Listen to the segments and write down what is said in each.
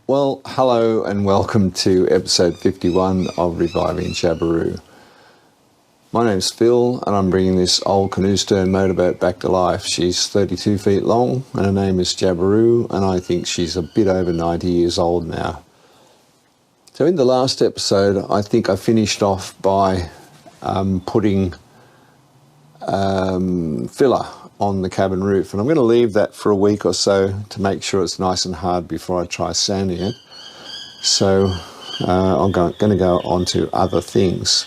Well, hello and welcome to episode 51 of Reviving Jabiru. My name's Phil and I'm bringing this old canoe stern motorboat back to life. She's 32 feet long and her name is Jabiru, and I think she's a bit over 90 years old now. So in the last episode, I think I finished off by putting filler on the cabin roof, and I'm going to leave that for a week or so to make sure it's nice and hard before I try sanding it. So I'm going to go on to other things.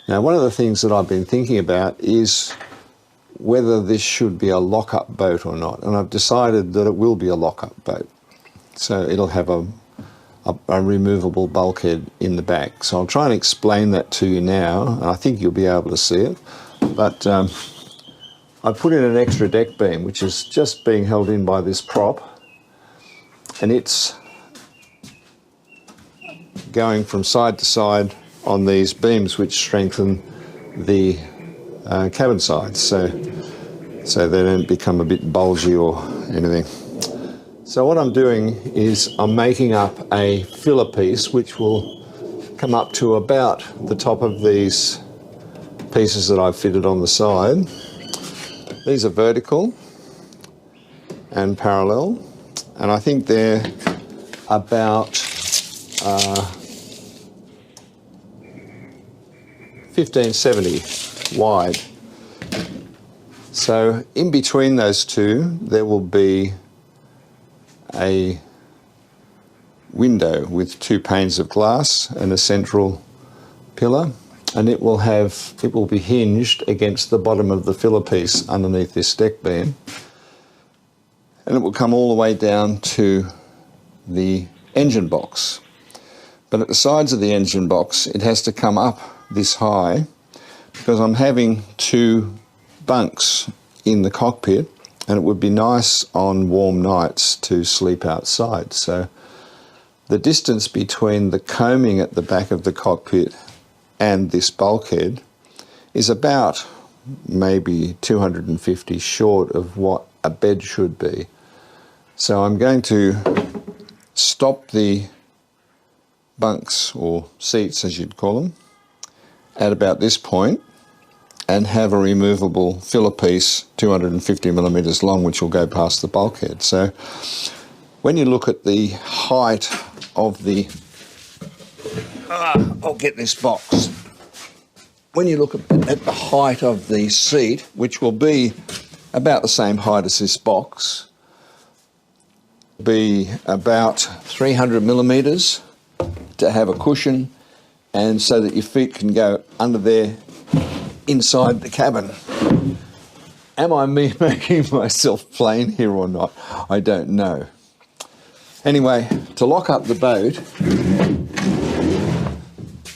Now, one of the things that I've been thinking about is whether this should be a lock-up boat or not, and I've decided that it will be a lock-up boat. So it'll have a removable bulkhead in the back. So I'll try and explain that to you now, and I think you'll be able to see it. But I put in an extra deck beam, which is just being held in by this prop, and it's going from side to side on these beams, which strengthen the cabin sides, so they don't become a bit bulgy or anything. So what I'm doing is I'm making up a filler piece, which will come up to about the top of these pieces that I've fitted on the side. These are vertical and parallel, and I think they're about 1570 wide. So in between those two there will be a window with two panes of glass and a central pillar, and it will be hinged against the bottom of the filler piece underneath this deck beam, and it will come all the way down to the engine box. But at the sides of the engine box it has to come up this high, because I'm having two bunks in the cockpit, and it would be nice on warm nights to sleep outside. So the distance between the coaming at the back of the cockpit and this bulkhead is about maybe 250 short of what a bed should be. So I'm going to stop the bunks, or seats as you'd call them, at about this point, and have a removable filler piece 250 millimeters long, which will go past the bulkhead. So when you look at the height of the I'll get this box. When you look at the height of the seat, which will be about the same height as this box, be about 300 millimeters to have a cushion, and so that your feet can go under there inside the cabin. Am I making myself plain here or not? I don't know. Anyway, to lock up the boat,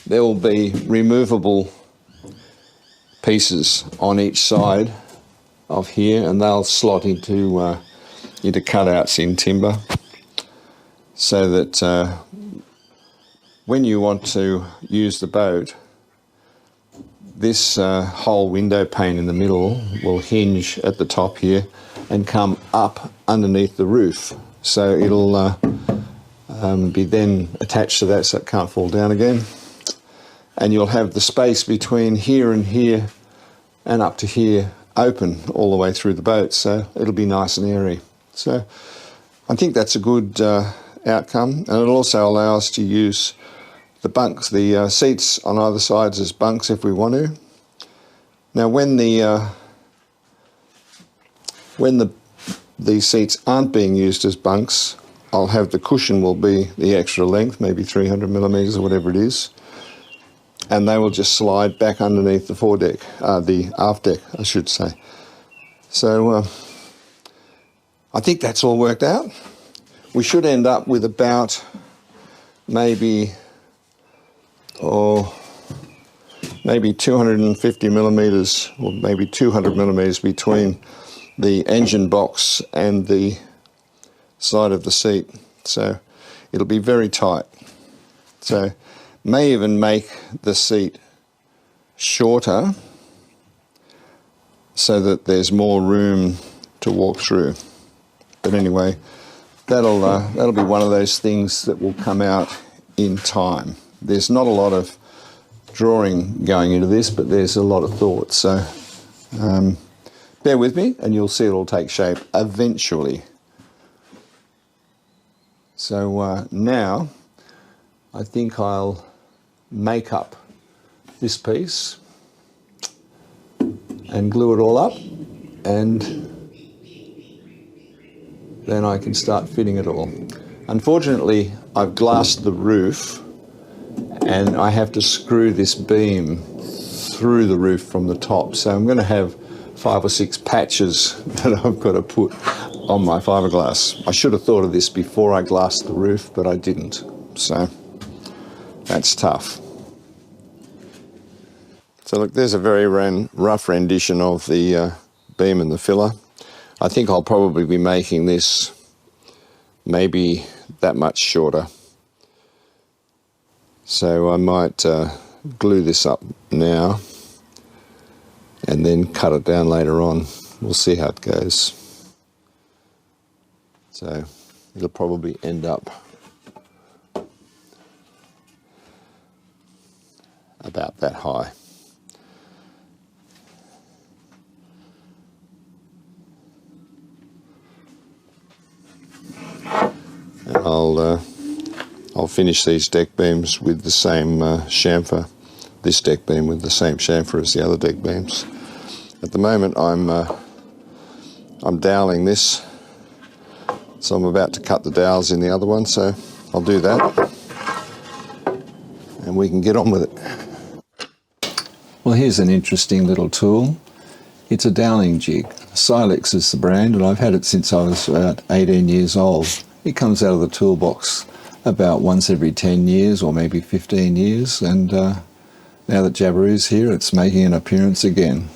there will be removable pieces on each side of here, and they'll slot into cutouts in timber, so that when you want to use the boat, this whole window pane in the middle will hinge at the top here and come up underneath the roof. So it'll be then attached to that, so it can't fall down again. And you'll have the space between here and here and up to here open all the way through the boat, so it'll be nice and airy. So I think that's a good outcome, and it'll also allow us to use the bunks, the seats on either sides as bunks if we want to. Now when the seats aren't being used as bunks, I'll have the cushion will be the extra length, maybe 300 millimeters or whatever it is, and they will just slide back underneath the foredeck, the aft deck, I should say. So I think that's all worked out. We should end up with about maybe 250 millimeters, or maybe 200 millimeters between the engine box and the side of the seat. So it'll be very tight. So may even make the seat shorter so that there's more room to walk through. But anyway, that'll be one of those things that will come out in time. There's not a lot of drawing going into this, but there's a lot of thought. So bear with me and you'll see it'll take shape eventually. So now I think I'll make up this piece and glue it all up, and then I can start fitting it all. Unfortunately, I've glassed the roof and I have to screw this beam through the roof from the top. So I'm going to have 5 or 6 patches that I've got to put on my fiberglass. I should have thought of this before I glassed the roof, but I didn't. So that's tough. So look, there's a very rough rendition of the beam and the filler. I think I'll probably be making this maybe that much shorter. So I might glue this up now and then cut it down later on. We'll see how it goes. So it'll probably end up about that high. And I'll finish these deck beams with the same chamfer, this deck beam with the same chamfer as the other deck beams. At the moment I'm doweling this, so I'm about to cut the dowels in the other one, so I'll do that and we can get on with it. Well, here's an interesting little tool. It's a doweling jig. Silex is the brand, and I've had it since I was about 18 years old. It comes out of the toolbox about once every 10 years or maybe 15 years, and now that Jabiru's here, it's making an appearance again.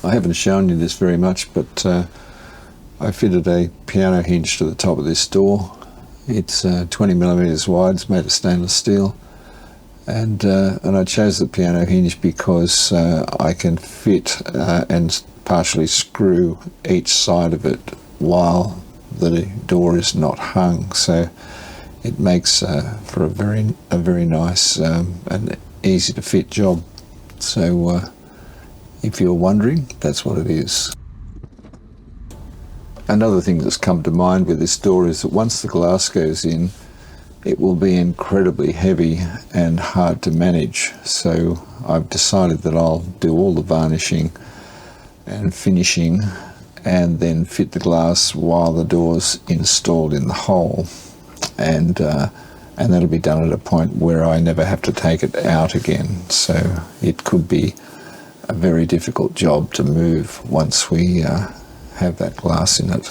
I haven't shown you this very much, but I fitted a piano hinge to the top of this door. It's 20 millimeters wide, it's made of stainless steel, and I chose the piano hinge because I can fit and partially screw each side of it while the door is not hung, so it makes for a very nice and easy to fit job. So if you're wondering, that's what it is. Another thing that's come to mind with this door is that once the glass goes in, it will be incredibly heavy and hard to manage. So I've decided that I'll do all the varnishing and finishing and then fit the glass while the door's installed in the hole. And that'll be done at a point where I never have to take it out again. So it could be a very difficult job to move once we have that glass in it.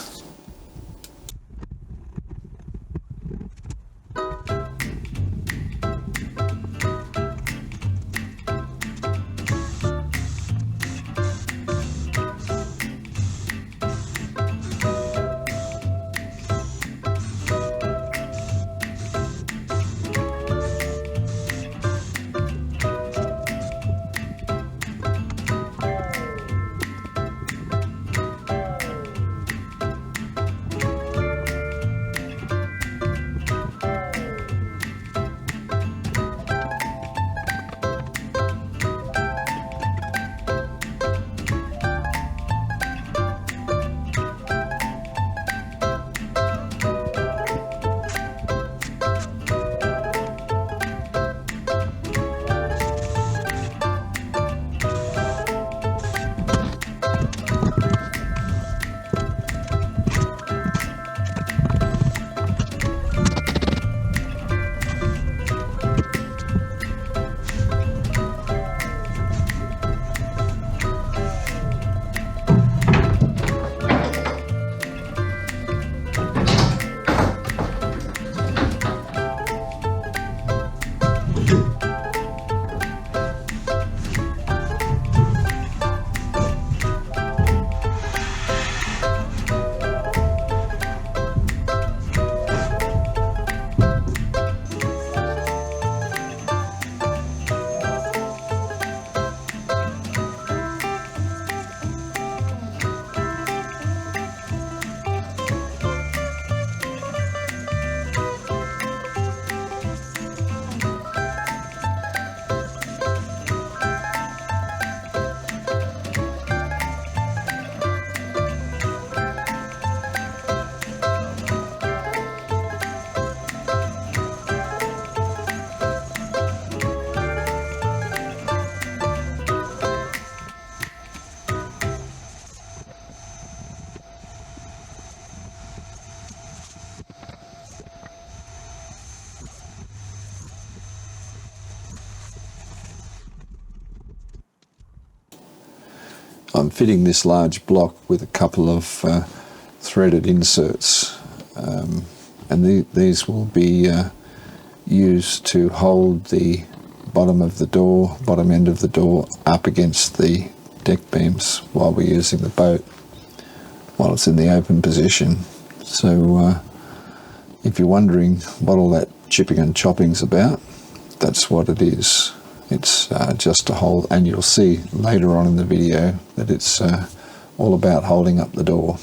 I'm fitting this large block with a couple of threaded inserts, and these will be used to hold the bottom end of the door up against the deck beams while we're using the boat, while it's in the open position. So if you're wondering what all that chipping and chopping's about, that's what it is. It's just to hold, and you'll see later on in the video that it's all about holding up the door.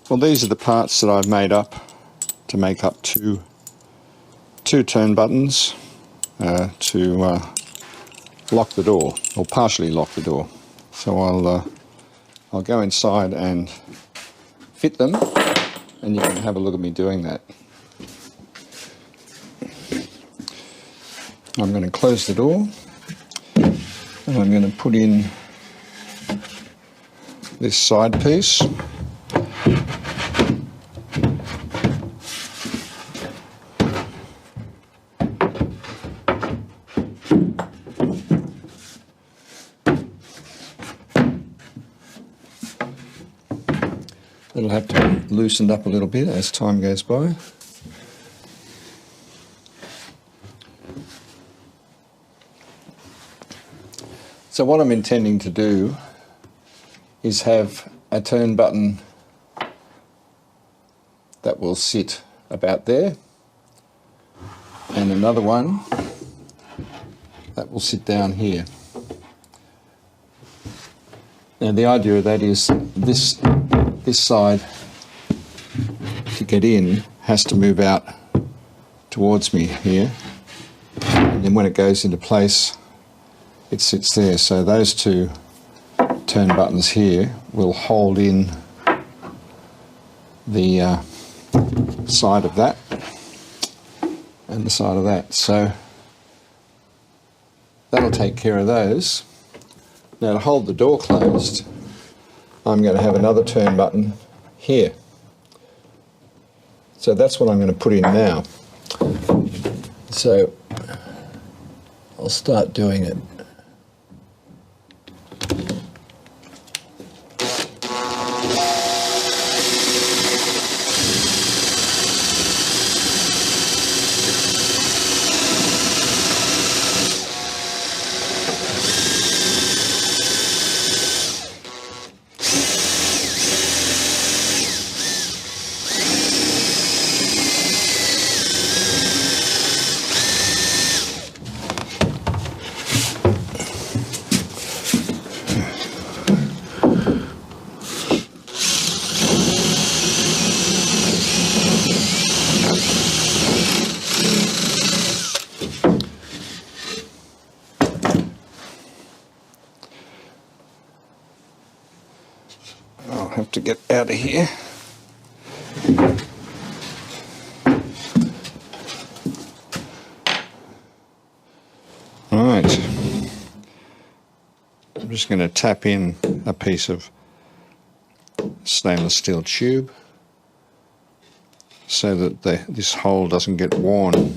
Well, these are the parts that I've made up to make up two turn buttons to lock the door, or partially lock the door. So I'll go inside and fit them, and you can have a look at me doing that. I'm going to close the door, and I'm going to put in this side piece. It'll have to be loosened up a little bit as time goes by. So what I'm intending to do is have a turn button that will sit about there, and another one that will sit down here. Now the idea of that is this side to get in has to move out towards me here, and then when it goes into place it sits there. So those two turn buttons here will hold in the side of that and the side of that. So that'll take care of those. Now to hold the door closed, I'm going to have another turn button here. So that's what I'm going to put in now. So I'll start doing it. I'll have to get out of here. Right. I'm just going to tap in a piece of stainless steel tube so that this hole doesn't get worn.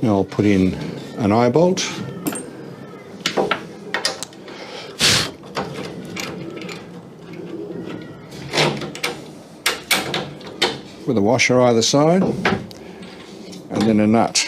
I'll put in an eye bolt. With a washer either side, and then a nut.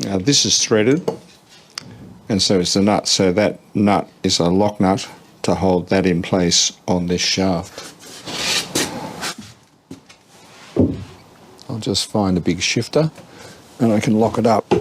Now this is threaded, and so is the nut, so that nut is a lock nut to hold that in place on this shaft. I'll just find a big shifter and I can lock it up.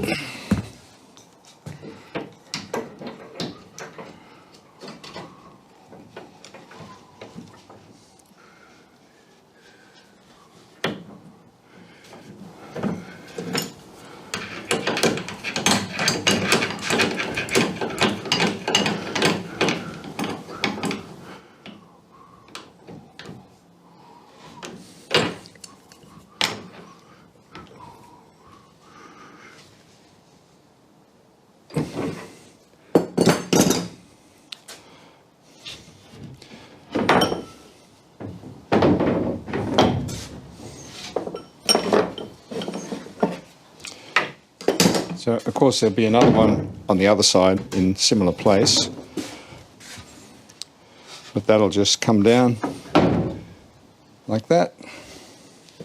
So of course there'll be another one on the other side in similar place, but that'll just come down like that.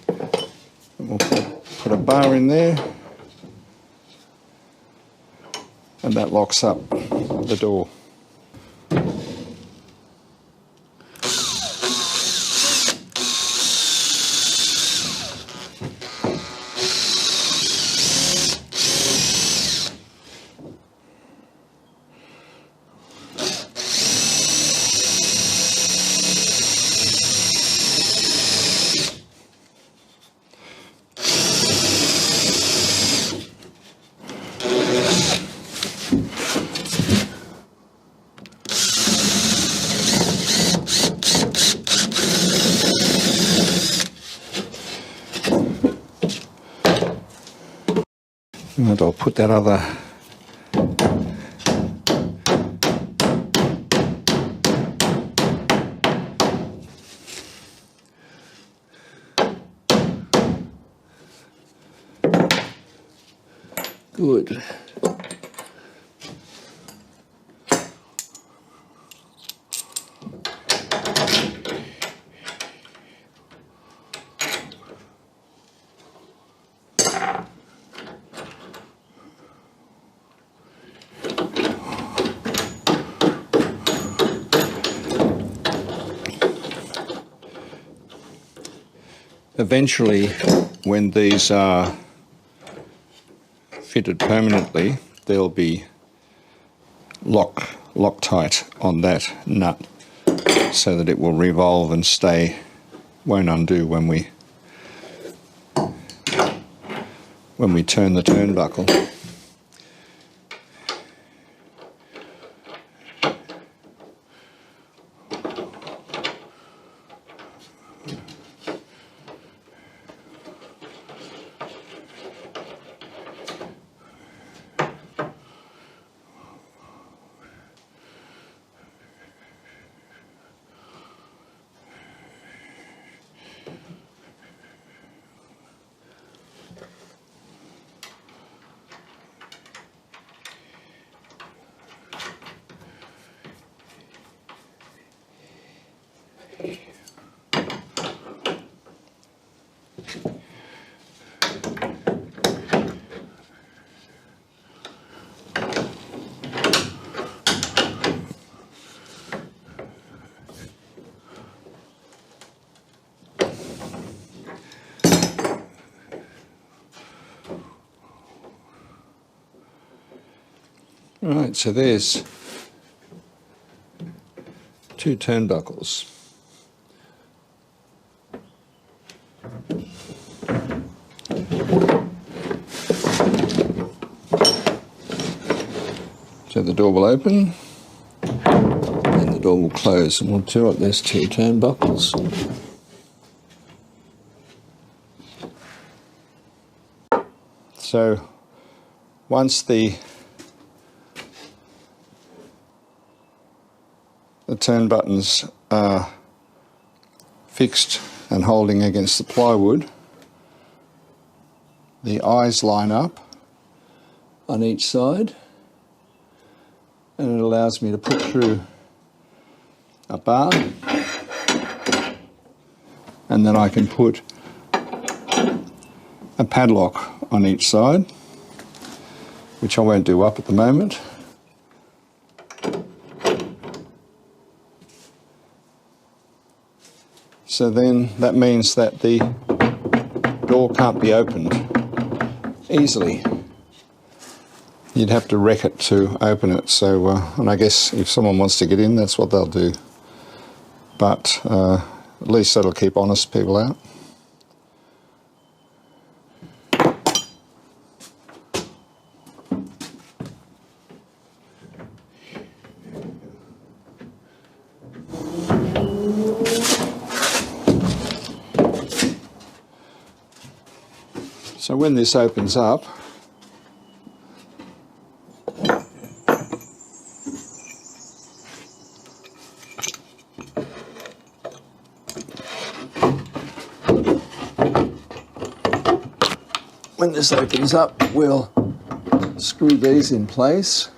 And we'll put a bar in there, and that locks up the door. And I'll put that other good. Eventually, when these are fitted permanently, they'll be Loctite on that nut so that it will revolve and stay, won't undo when we turn the turnbuckle. Right, so there's two turnbuckles. So the door will open and the door will close, and we'll do it. There's two turnbuckles. So once the turn buttons are fixed and holding against the plywood, the eyes line up on each side, and it allows me to put through a bar, and then I can put a padlock on each side, which I won't do up at the moment. So then that means that the door can't be opened easily. You'd have to wreck it to open it. So, and I guess if someone wants to get in, that's what they'll do. But at least that'll keep honest people out. So when this opens up, we'll screw these in place.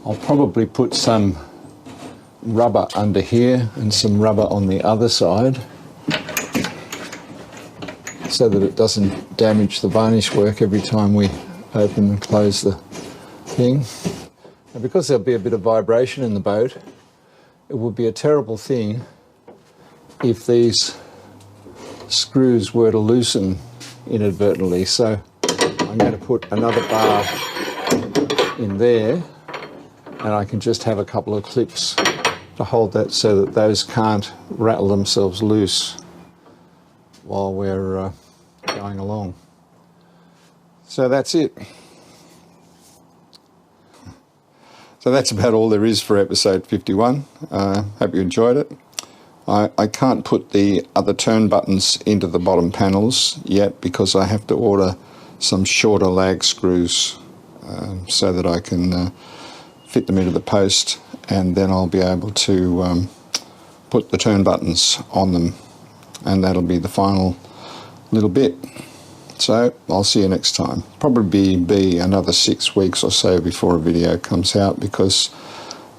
I'll probably put some rubber under here and some rubber on the other side so that it doesn't damage the varnish work every time we open and close the thing. And because there'll be a bit of vibration in the boat, it would be a terrible thing if these screws were to loosen inadvertently. So I'm going to put another bar in there, and I can just have a couple of clips to hold that so that those can't rattle themselves loose while we're going along. So that's it. So that's about all there is for episode 51. Hope you enjoyed it. I can't put the other turn buttons into the bottom panels yet because I have to order some shorter lag screws so that I can fit them into the post, and then I'll be able to put the turn buttons on them, and that'll be the final little bit. So I'll see you next time. Probably be another 6 weeks or so before a video comes out because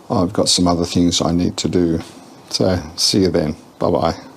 I've got some other things I need to do. So see you then. Bye bye.